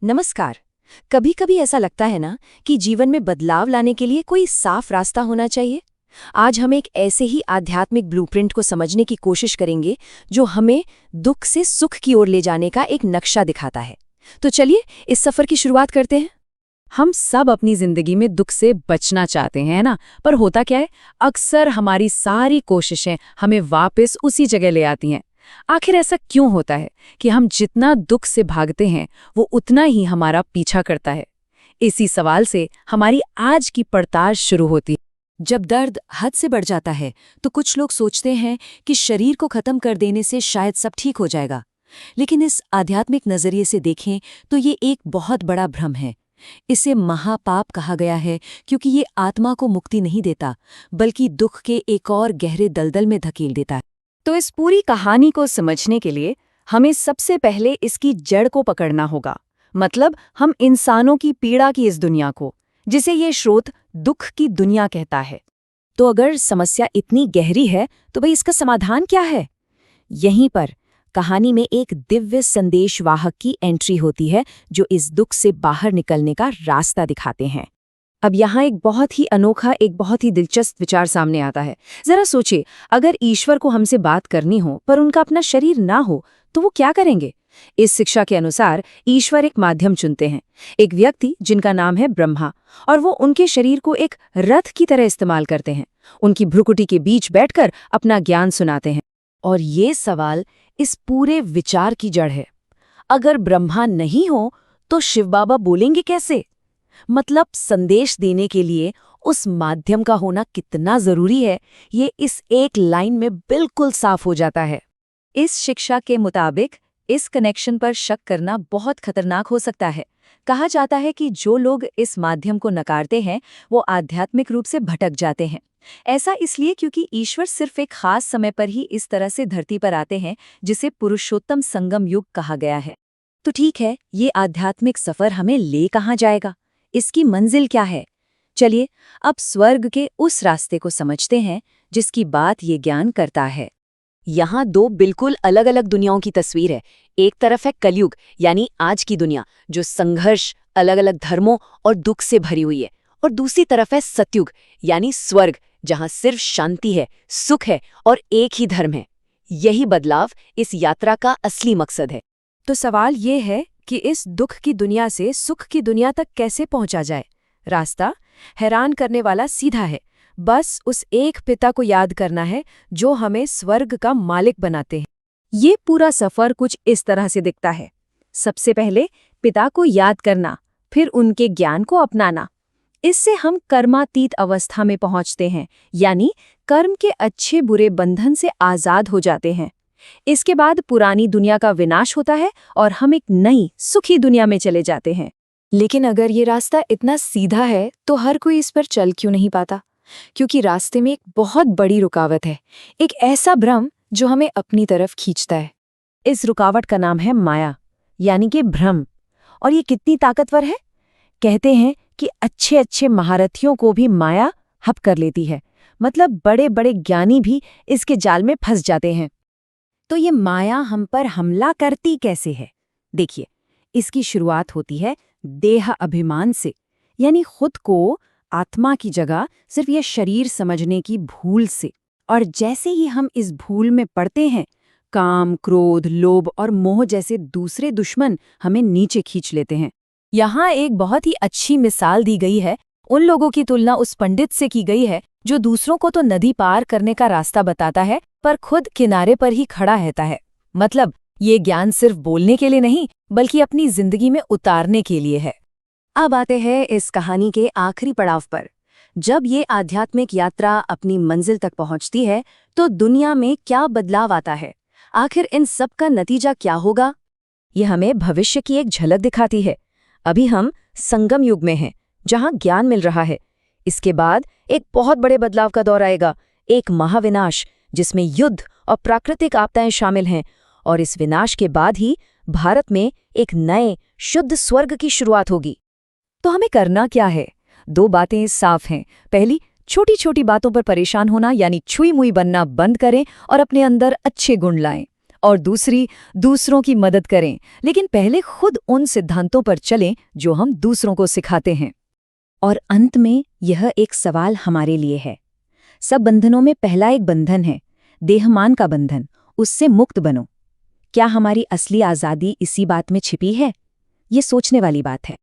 नमस्कार। कभी कभी ऐसा लगता है ना कि जीवन में बदलाव लाने के लिए कोई साफ रास्ता होना चाहिए। आज हम एक ऐसे ही आध्यात्मिक ब्लूप्रिंट को समझने की कोशिश करेंगे जो हमें दुख से सुख की ओर ले जाने का एक नक्शा दिखाता है। तो चलिए इस सफर की शुरुआत करते हैं। हम सब अपनी जिंदगी में दुख से बचना चाहते हैं ना, पर होता क्या है, अक्सर हमारी सारी कोशिशें हमें वापस उसी जगह ले आती हैं। आखिर ऐसा क्यों होता है कि हम जितना दुख से भागते हैं वो उतना ही हमारा पीछा करता है? इसी सवाल से हमारी आज की पड़ताल शुरू होती है। जब दर्द हद से बढ़ जाता है तो कुछ लोग सोचते हैं कि शरीर को खत्म कर देने से शायद सब ठीक हो जाएगा, लेकिन इस आध्यात्मिक नजरिए से देखें तो ये एक बहुत बड़ा भ्रम है। इसे महापाप कहा गया है क्योंकि ये आत्मा को मुक्ति नहीं देता, बल्कि दुख के एक और गहरे दलदल में धकेल देता है। तो इस पूरी कहानी को समझने के लिए हमें सबसे पहले इसकी जड़ को पकड़ना होगा। मतलब हम इंसानों की पीड़ा की इस दुनिया को, जिसे ये स्रोत दुख की दुनिया कहता है। तो अगर समस्या इतनी गहरी है तो भाई इसका समाधान क्या है? यहीं पर कहानी में एक दिव्य संदेशवाहक की एंट्री होती है जो इस दुख से बाहर निकलने का रास्ता दिखाते हैं। अब यहाँ एक बहुत ही अनोखा, एक बहुत ही दिलचस्प विचार सामने आता है। जरा सोचिए, अगर ईश्वर को हमसे बात करनी हो पर उनका अपना शरीर ना हो तो वो क्या करेंगे? इस शिक्षा के अनुसार ईश्वर एक माध्यम चुनते हैं, एक व्यक्ति जिनका नाम है ब्रह्मा, और वो उनके शरीर को एक रथ की तरह इस्तेमाल करते हैं। उनकी भ्रुकुटी के बीच बैठकर अपना ज्ञान सुनाते हैं। और ये सवाल इस पूरे विचार की जड़ है। अगर ब्रह्मा नहीं हो तो शिव बाबा बोलेंगे कैसे? मतलब संदेश देने के लिए उस माध्यम का होना कितना जरूरी है, ये इस एक लाइन में बिल्कुल साफ हो जाता है। इस शिक्षा के मुताबिक इस कनेक्शन पर शक करना बहुत खतरनाक हो सकता है। कहा जाता है कि जो लोग इस माध्यम को नकारते हैं वो आध्यात्मिक रूप से भटक जाते हैं। ऐसा इसलिए क्योंकि ईश्वर सिर्फ एक खास समय पर ही इस तरह से धरती पर आते हैं, जिसे पुरुषोत्तम संगम युग कहा गया है। तो ठीक है, ये आध्यात्मिक सफर हमें ले कहाँ जाएगा? इसकी मंजिल क्या है? चलिए अब स्वर्ग के उस रास्ते को समझते हैं जिसकी बात ये ज्ञान करता है। यहाँ दो बिल्कुल अलग अलग दुनियाओं की तस्वीर है। एक तरफ है कलयुग यानी आज की दुनिया, जो संघर्ष, अलग अलग धर्मों और दुख से भरी हुई है, और दूसरी तरफ है सतयुग यानी स्वर्ग, जहाँ सिर्फ शांति है, सुख है और एक ही धर्म है। यही बदलाव इस यात्रा का असली मकसद है। तो सवाल ये है कि इस दुख की दुनिया से सुख की दुनिया तक कैसे पहुंचा जाए? रास्ता हैरान करने वाला सीधा है। बस उस एक पिता को याद करना है जो हमें स्वर्ग का मालिक बनाते हैं। ये पूरा सफर कुछ इस तरह से दिखता है। सबसे पहले पिता को याद करना, फिर उनके ज्ञान को अपनाना। इससे हम कर्मातीत अवस्था में पहुंचते हैं, यानी कर्म के अच्छे बुरे बंधन से आजाद हो जाते हैं। इसके बाद पुरानी दुनिया का विनाश होता है और हम एक नई सुखी दुनिया में चले जाते हैं। लेकिन अगर ये रास्ता इतना सीधा है तो हर कोई इस पर चल क्यों नहीं पाता? क्योंकि रास्ते में एक बहुत बड़ी रुकावट है, एक ऐसा भ्रम जो हमें अपनी तरफ खींचता है। इस रुकावट का नाम है माया, यानी कि भ्रम। और ये कितनी ताकतवर है? कहते हैं कि अच्छे अच्छे महारथियों को भी माया हप कर लेती है। मतलब बड़े बड़े ज्ञानी भी इसके जाल में फंस जाते हैं। तो ये माया हम पर हमला करती कैसे है? देखिए, इसकी शुरुआत होती है देह अभिमान से, यानी खुद को आत्मा की जगह सिर्फ ये शरीर समझने की भूल से। और जैसे ही हम इस भूल में पड़ते हैं, काम, क्रोध, लोभ और मोह जैसे दूसरे दुश्मन हमें नीचे खींच लेते हैं। यहाँ एक बहुत ही अच्छी मिसाल दी गई है। उन लोगों की तुलना उस पंडित से की गई है जो दूसरों को तो नदी पार करने का रास्ता बताता है, पर खुद किनारे पर ही खड़ा रहता है। मतलब ये ज्ञान सिर्फ बोलने के लिए नहीं, बल्कि अपनी जिंदगी में उतारने के लिए है। अब आते हैं इस कहानी के आखिरी पड़ाव पर। जब ये आध्यात्मिक यात्रा अपनी मंजिल तक पहुंचती है तो दुनिया में क्या बदलाव आता है? आखिर इन सब का नतीजा क्या होगा? ये हमें भविष्य की एक झलक दिखाती है। अभी हम संगम युग में हैं, जहां ज्ञान मिल रहा है। इसके बाद एक बहुत बड़े बदलाव का दौर आएगा, एक महाविनाश जिसमें युद्ध और प्राकृतिक आपदाएं शामिल हैं। और इस विनाश के बाद ही भारत में एक नए शुद्ध स्वर्ग की शुरुआत होगी। तो हमें करना क्या है? दो बातें साफ हैं। पहली, छोटी छोटी बातों पर परेशान होना यानी छुई मुई बनना बंद करें और अपने अंदर अच्छे गुण लाएं। और दूसरी, दूसरों की मदद करें, लेकिन पहले खुद उन सिद्धांतों पर चलें जो हम दूसरों को सिखाते हैं। और अंत में यह एक सवाल हमारे लिए है। सब बंधनों में पहला एक बंधन है, देहमान का बंधन, उससे मुक्त बनो। क्या हमारी असली आज़ादी इसी बात में छिपी है? ये सोचने वाली बात है।